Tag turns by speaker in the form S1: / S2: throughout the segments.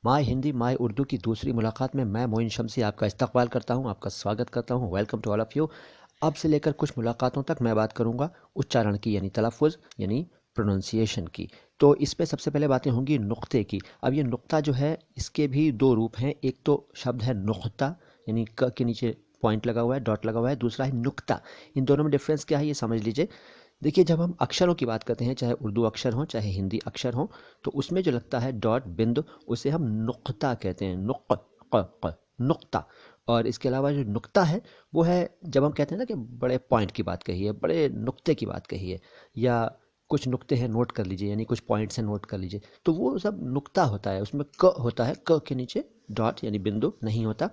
S1: My Hindi my Urdu की दूसरी मुलाकात में मैं मोइन शमसी आपका इस्तकबाल करता हूं, आपका स्वागत करता हूं। Welcome to all of you. अब से लेकर कुछ मुलाकातों तक मैं बात करूंगा उच्चारण की, यानी तलफ़ुज़, यानी प्रोनंसिएशन की। तो इस पे सबसे पहले बातें होंगी नुक्ते की। अब ये नुक्ता जो है, इसके भी दो रूप हैं। एक तो शब्द है नुक्ता, यानी क के नीचे पॉइंट लगा हुआ है, डॉट लगा हुआ है। दूसरा है नुक्ता। इन दोनों में डिफरेंस क्या है, ये समझ लीजिए। देखिए, जब हम अक्षरों की बात करते हैं, चाहे उर्दू अक्षर हों चाहे हिंदी अक्षर हों, तो उसमें जो लगता है डॉट, बिंदु, उसे हम नुक्ता कहते हैं। नुक्ता। और इसके अलावा जो नुक्ता है, वो है जब हम कहते हैं ना कि बड़े पॉइंट की बात कही है, बड़े नुक्ते की बात कही है, या कुछ नुक्ते हैं नोट कर लीजिए, यानी कुछ पॉइंट्स हैं नोट कर लीजिए, तो वो सब नुक्ता होता है। उसमें क होता है, क के नीचे डॉट यानी बिंदु नहीं होता।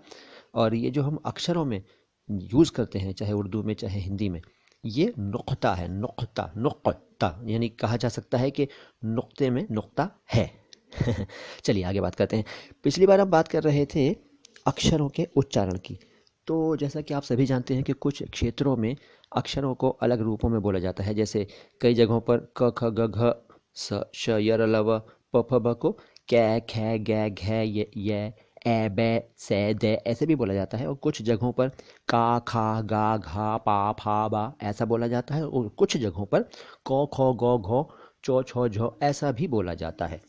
S1: और ये जो हम अक्षरों में यूज़ करते हैं, चाहे उर्दू में चाहे हिंदी में, ये नुक्ता है। नुक्ता नुक्ता यानी कहा जा सकता है कि नुक्ते में नुक्ता है। चलिए आगे बात करते हैं। पिछली बार हम बात कर रहे थे अक्षरों के उच्चारण की। तो जैसा कि आप सभी जानते हैं कि कुछ क्षेत्रों में अक्षरों को अलग रूपों में बोला जाता है। जैसे कई जगहों पर क ख ग घ स श य र ल व प फ ब को कै खे गे घे ये ए बे से दे ऐसे भी बोला जाता है। और कुछ जगहों पर का खा गा घा पा फा बा ऐसा बोला जाता है। और कुछ जगहों पर कौ खौ गौ घौ चौ छौ झौ ऐसा भी बोला जाता है।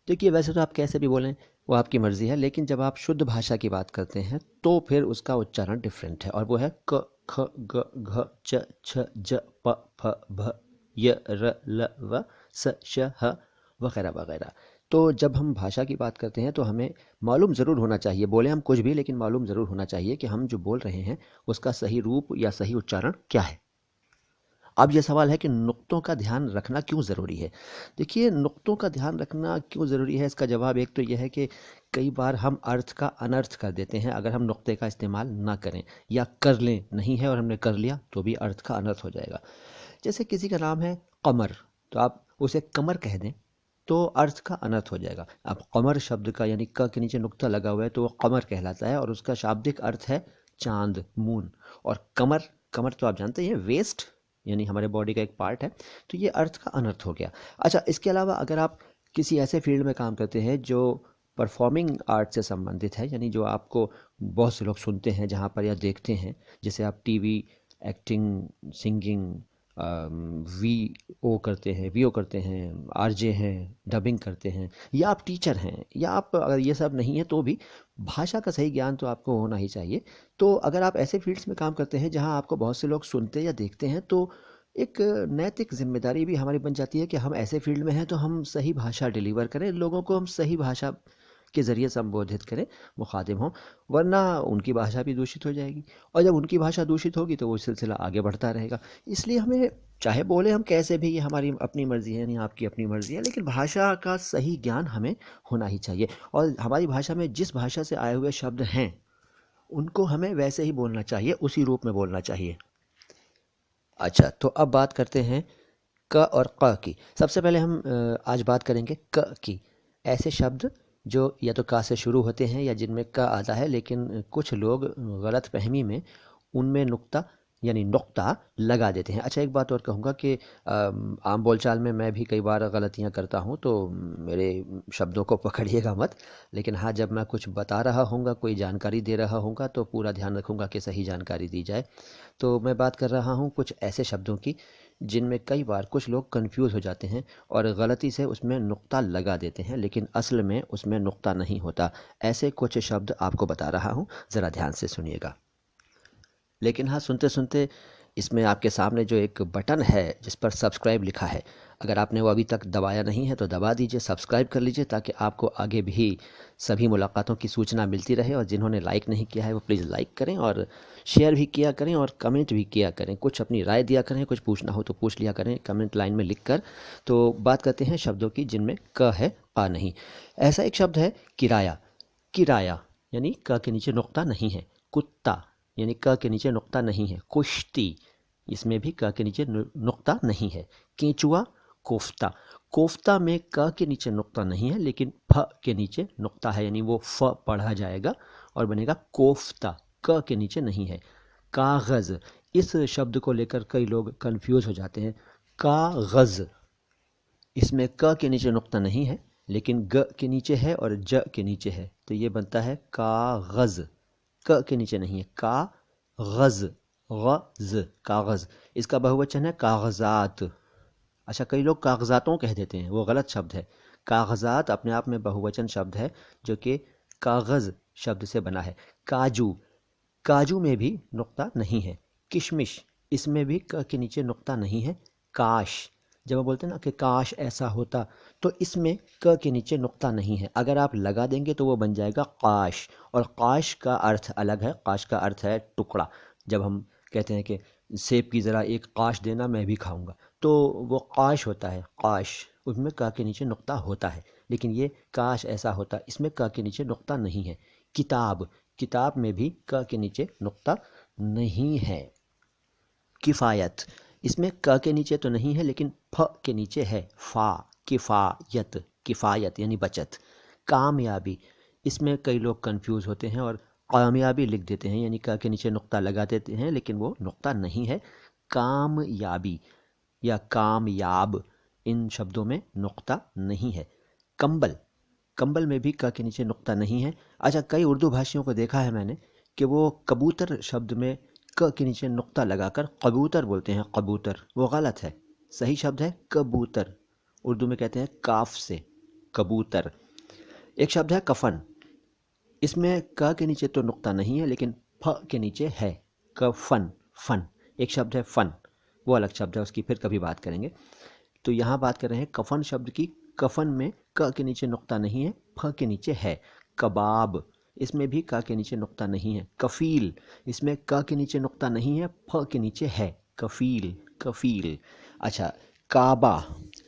S1: देखिए, वैसे तो आप कैसे भी बोलें, वो आपकी मर्ज़ी है, लेकिन जब आप शुद्ध भाषा की बात करते हैं तो फिर उसका उच्चारण डिफरेंट है। और वो है क ख ग घ च छ ज प फ भ य र ल व स श ह वगैरह वगैरह। तो जब हम भाषा की बात करते हैं तो हमें मालूम ज़रूर होना चाहिए, बोले हम कुछ भी, लेकिन मालूम ज़रूर होना चाहिए कि हम जो बोल रहे हैं उसका सही रूप या सही उच्चारण क्या है। अब ये सवाल है कि नुक्तों का ध्यान रखना क्यों ज़रूरी है। देखिए, नुक्तों का ध्यान रखना क्यों ज़रूरी है, इसका जवाब एक तो यह है कि कई बार हम अर्थ का अनर्थ कर देते हैं अगर हम नुक्ते का इस्तेमाल ना करें, या कर लें, नहीं है और हमने कर लिया तो भी अर्थ का अनर्थ हो जाएगा। जैसे किसी का नाम है कमर, तो आप उसे कमर कह दें तो अर्थ का अनर्थ हो जाएगा। अब कमर शब्द का यानी क के नीचे नुक्ता लगा हुआ है तो वो कमर कहलाता है, और उसका शाब्दिक अर्थ है चांद, मून। और कमर, कमर तो आप जानते हैं वेस्ट, यानी हमारे बॉडी का एक पार्ट है, तो ये अर्थ का अनर्थ हो गया। अच्छा, इसके अलावा अगर आप किसी ऐसे फील्ड में काम करते हैं जो परफॉर्मिंग आर्ट से संबंधित है, यानी जो आपको बहुत से लोग सुनते हैं जहाँ पर या देखते हैं, जैसे आप TV, acting, singing, V O करते हैं, आरजे हैं, डबिंग करते हैं, या आप टीचर हैं, या आप अगर ये सब नहीं है तो भी भाषा का सही ज्ञान तो आपको होना ही चाहिए। तो अगर आप ऐसे फील्ड्स में काम करते हैं जहां आपको बहुत से लोग सुनते या देखते हैं, तो एक नैतिक जिम्मेदारी भी हमारी बन जाती है कि हम ऐसे फील्ड में हैं तो हम सही भाषा डिलीवर करें, लोगों को हम सही भाषा के ज़रिए संबोधित करें, मुखातिब हों, वरना उनकी भाषा भी दूषित हो जाएगी। और जब उनकी भाषा दूषित होगी तो वो सिलसिला आगे बढ़ता रहेगा। इसलिए हमें, चाहे बोले हम कैसे भी, ये हमारी अपनी मर्ज़ी है, नहीं आपकी अपनी मर्ज़ी है, लेकिन भाषा का सही ज्ञान हमें होना ही चाहिए। और हमारी भाषा में जिस भाषा से आए हुए शब्द हैं उनको हमें वैसे ही बोलना चाहिए, उसी रूप में बोलना चाहिए। अच्छा, तो अब बात करते हैं क और क़ की। सबसे पहले हम आज बात करेंगे क की। ऐसे शब्द जो या तो का से शुरू होते हैं या जिनमें क आता है, लेकिन कुछ लोग गलत फहमी में उनमें नुक्ता यानी नुक्ता लगा देते हैं। अच्छा, एक बात और कहूँगा कि आम बोलचाल में मैं भी कई बार गलतियाँ करता हूँ, तो मेरे शब्दों को पकड़िएगा मत। लेकिन हाँ, जब मैं कुछ बता रहा हूँगा, कोई जानकारी दे रहा हूँगा, तो पूरा ध्यान रखूँगा कि सही जानकारी दी जाए। तो मैं बात कर रहा हूँ कुछ ऐसे शब्दों की जिनमें कई बार कुछ लोग कंफ्यूज हो जाते हैं और गलती से उसमें नुक्ता लगा देते हैं, लेकिन असल में उसमें नुक्ता नहीं होता। ऐसे कुछ शब्द आपको बता रहा हूँ, ज़रा ध्यान से सुनिएगा। लेकिन हाँ, सुनते सुनते इसमें आपके सामने जो एक बटन है जिस पर सब्सक्राइब लिखा है, अगर आपने वो अभी तक दबाया नहीं है तो दबा दीजिए, सब्सक्राइब कर लीजिए, ताकि आपको आगे भी सभी मुलाकातों की सूचना मिलती रहे। और जिन्होंने लाइक नहीं किया है वो प्लीज़ लाइक करें, और शेयर भी किया करें, और कमेंट भी किया करें, कुछ अपनी राय दिया करें, कुछ पूछना हो तो पूछ लिया करें कमेंट लाइन में लिख कर। तो बात करते हैं शब्दों की जिनमें क है, आ नहीं। ऐसा एक शब्द है किराया। किराया यानी क के नीचे नुक्ता नहीं है। कुत्ता यानी क के नीचे नुक्ता नहीं है। कुश्ती, इसमें भी क के नीचे नुक्ता नहीं है। केंचुआ, कोफ्ता। कोफ्ता में क के नीचे नुक्ता नहीं है, लेकिन फ के नीचे नुक्ता है, यानी वो फ पढ़ा जाएगा और बनेगा कोफ्ता, क के नीचे नहीं है। कागज़, इस शब्द को लेकर कई लोग कंफ्यूज हो जाते हैं। कागज़, इसमें क के नीचे नुक्ता नहीं है, लेकिन ग के नीचे है और ज के नीचे है, तो ये बनता है कागज। क के नीचे नहीं है, कागज, गज, कागज। इसका बहुवचन है कागजात। अच्छा, कई लोग कागजातों कह देते हैं, वो गलत शब्द है। कागजात अपने आप में बहुवचन शब्द है जो कि कागज शब्द से बना है। काजू, काजू में भी नुक्ता नहीं है। किशमिश, इसमें भी क के नीचे नुक्ता नहीं है। काश, जब हम बोलते हैं ना कि काश ऐसा होता, तो इसमें क के नीचे नुक्ता नहीं है। अगर आप लगा देंगे तो वो बन जाएगा काश, और काश का अर्थ अलग है। काश का अर्थ है टुकड़ा। जब हम कहते हैं कि सेब की ज़रा एक काश देना, मैं भी खाऊंगा, तो वो काश होता है, काश, उसमें क के नीचे नुक्ता होता है। लेकिन ये काश ऐसा होता, इसमें क के नीचे नुक्ता नहीं है। किताब, किताब में भी क के नीचे नुक्ता नहीं है। किफ़ायत, इसमें क के नीचे तो नहीं है लेकिन फ के नीचे है, फा, किफ़ायत, किफ़ायत यानी बचत। कामयाबी, इसमें कई लोग कंफ्यूज होते हैं और कामयाबी लिख देते हैं, यानी क के नीचे नुक्ता लगा देते हैं, लेकिन वो नुक्ता नहीं है। कामयाबी या कामयाब, इन शब्दों में नुक्ता नहीं है। कंबल, कंबल में भी क के नीचे नुक्ता नहीं है। अच्छा, कई उर्दू भाषियों को देखा है मैंने कि वो कबूतर शब्द में क के नीचे नुक्ता लगाकर कबूतर बोलते हैं, कबूतर। वो गलत है, सही शब्द है कबूतर। उर्दू में कहते हैं काफ से, कबूतर। एक शब्द है कफन, इसमें क के नीचे तो नुक्ता नहीं है लेकिन फ के नीचे है, कफन, फन। एक शब्द है फन, वो अलग शब्द है, उसकी फिर कभी बात करेंगे। तो यहाँ बात कर रहे हैं कफन शब्द की। कफन में क के नीचे नुक्ता नहीं है, फ के नीचे है। कबाब, इसमें भी क के नीचे नुक्ता नहीं है। कफील, इसमें क के नीचे नुक्ता नहीं है, फ के नीचे है, कफील, कफील। अच्छा, काबा,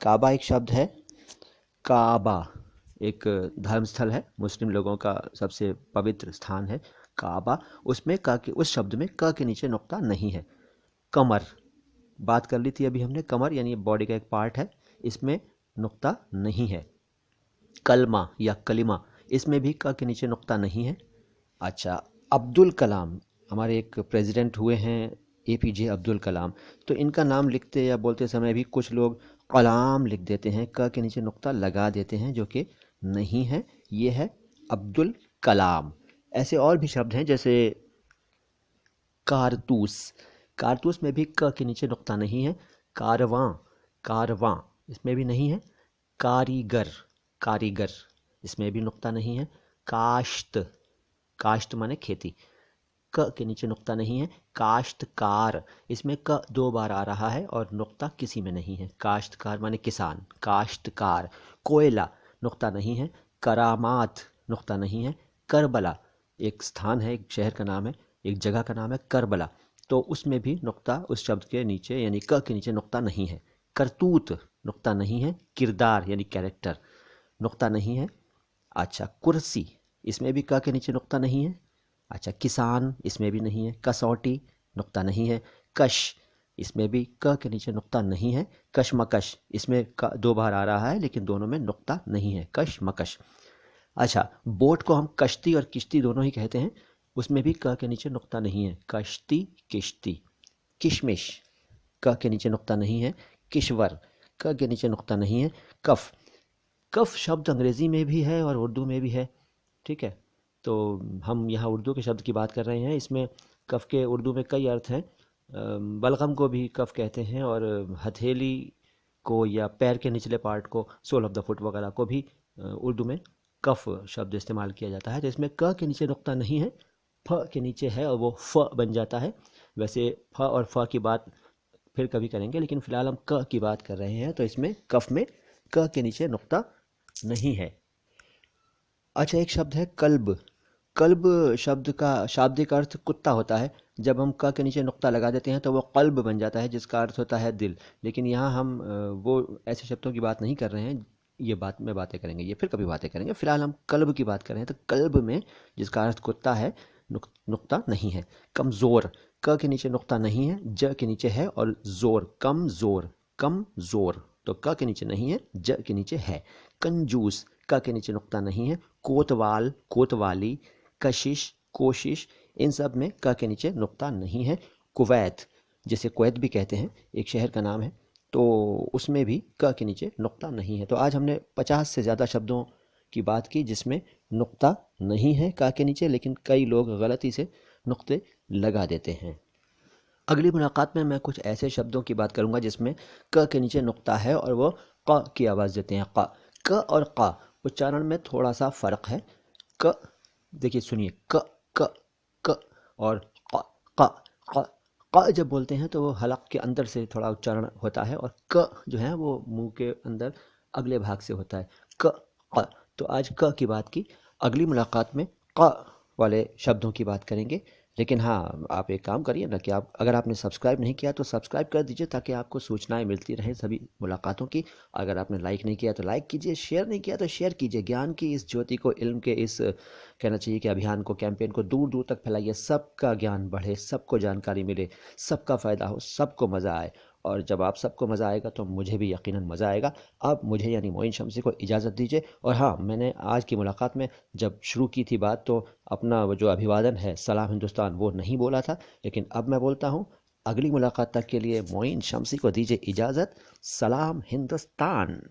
S1: काबा एक शब्द है। काबा एक धर्म स्थल है, मुस्लिम लोगों का सबसे पवित्र स्थान है काबा। उसमें क के, उस शब्द में क के नीचे नुक्ता नहीं है। कमर, बात कर ली थी अभी हमने, कमर यानी बॉडी का एक पार्ट है, इसमें नुक्ता नहीं है। कलमा या कलिमा, इसमें भी क के नीचे नुक्ता नहीं है। अच्छा, अब्दुल कलाम, हमारे एक प्रेसिडेंट हुए हैं APJ अब्दुल कलाम, तो इनका नाम लिखते या बोलते समय भी कुछ लोग कलाम लिख देते हैं, क के नीचे नुक्ता लगा देते हैं, जो कि नहीं है। ये है अब्दुल कलाम। ऐसे और भी शब्द हैं जैसे कारतूस, कारतूस में भी क के नीचे नुक्ता नहीं है। कारवां, कारवां, इसमें भी नहीं है। कारीगर, कारीगर, इसमें भी नुक्ता नहीं है। काश्त, काश्त माने खेती, क के नीचे नुक्ता नहीं है। काश्तकार, इसमें क 2 बार आ रहा है और नुक्ता किसी में नहीं है। काश्तकार माने किसान, काश्तकार। कोयला, नुक्ता नहीं है। करामात, नुक्ता नहीं है। करबला, एक स्थान है, एक शहर का नाम है, एक जगह का नाम है करबला, तो उसमें भी नुक्ता उस शब्द के नीचे यानी क के नीचे नुक्ता नहीं है। करतूत, नुक्ता नहीं है। किरदार यानी कैरेक्टर, नुक्ता नहीं है। अच्छा, कुर्सी, इसमें भी क के नीचे नुक्ता नहीं है। अच्छा, किसान, इसमें भी नहीं है। कसौटी, नुक्ता नहीं है। कश, इसमें भी क के नीचे नुक्ता नहीं है। कशमकश, इसमें 2 बार आ रहा है लेकिन दोनों में नुक्ता नहीं है, कशमकश। अच्छा, बोट को हम कश्ती और किश्ती दोनों ही कहते हैं, उसमें भी क के नीचे नुक्ता नहीं है, कश्ती, किश्ती। किशमिश, क के नीचे नुक्ता नहीं है। किश्वर, क के नीचे नुक्ता नहीं है। कफ, कफ शब्द अंग्रेज़ी में भी है और उर्दू में भी है, ठीक है। तो हम यहाँ उर्दू के शब्द की बात कर रहे हैं। इसमें कफ के उर्दू में कई अर्थ हैं। बलगम को भी कफ कहते हैं, और हथेली को या पैर के निचले पार्ट को, सोल ऑफ द फुट वगैरह को भी उर्दू में कफ शब्द इस्तेमाल किया जाता है। तो इसमें क के नीचे नुक्ता नहीं है, फ के नीचे है और वो फ बन जाता है। वैसे फ और फ की बात फिर कभी करेंगे, लेकिन फिलहाल हम क की बात कर रहे हैं, तो इसमें कफ में क के नीचे नुक्ता नहीं है। अच्छा, एक शब्द है कल्ब। कल्ब शब्द का शाब्दिक अर्थ कुत्ता होता है। जब हम क के नीचे नुक्ता लगा देते हैं तो वो कल्ब बन जाता है, जिसका अर्थ होता है दिल। लेकिन यहाँ हम वो ऐसे शब्दों की बात नहीं कर रहे हैं, ये बात में बातें करेंगे, ये फिर कभी बातें करेंगे। फिलहाल हम कल्ब की बात कर रहे हैं, तो कल्ब में जिसका अर्थ कुत्ता है, नुक्ता नहीं है। कमज़ोर, क के नीचे नुक्ता नहीं है, ज के नीचे है, और जोर, कम जोर, कम जोर, तो क के नीचे नहीं है, ज के नीचे है। कंजूस, क के नीचे नुक्ता नहीं है। कोतवाल, कोतवाली, कशिश, कोशिश, इन सब में क के नीचे नुक्ता नहीं है। कुवैत, जिसे कुवैत भी कहते हैं, एक शहर का नाम है, तो उसमें भी क के नीचे नुक्ता नहीं है। तो आज हमने 50 से ज़्यादा शब्दों की बात की जिसमें नुक्ता नहीं है क के नीचे, लेकिन कई लोग गलती से नुक्ते लगा देते हैं। अगली मुलाकात में मैं कुछ ऐसे शब्दों की बात करूंगा जिसमें क के नीचे नुक्ता है और वो क की आवाज़ देते हैं। क क और क उच्चारण में थोड़ा सा फ़र्क है। क, देखिए सुनिए, क क क और क क क क जब बोलते हैं तो वो हलक के अंदर से थोड़ा उच्चारण होता है और क जो है वो मुंह के अंदर अगले भाग से होता है। क क। तो आज क की बात की, अगली मुलाकात में क वाले शब्दों की बात करेंगे। लेकिन हाँ, आप एक काम करिए ना कि आप, अगर आपने सब्सक्राइब नहीं किया तो सब्सक्राइब कर दीजिए ताकि आपको सूचनाएं मिलती रहें सभी मुलाकातों की। अगर आपने लाइक नहीं किया तो लाइक कीजिए, शेयर नहीं किया तो शेयर कीजिए। ज्ञान की इस ज्योति को, इल्म के इस, कहना चाहिए कि अभियान को, कैंपेन को दूर दूर तक फैलाइए। सबका ज्ञान बढ़े, सबको जानकारी मिले, सबका फ़ायदा हो, सबको मज़ा आए। और जब आप सबको मज़ा आएगा तो मुझे भी यकीनन मज़ा आएगा। आप मुझे यानी मोइन शमसी को इजाज़त दीजिए। और हाँ, मैंने आज की मुलाकात में जब शुरू की थी बात तो अपना वो जो अभिवादन है सलाम हिंदुस्तान वो नहीं बोला था, लेकिन अब मैं बोलता हूँ। अगली मुलाकात तक के लिए मोइन शमसी को दीजिए इजाज़त। सलाम हिंदुस्तान।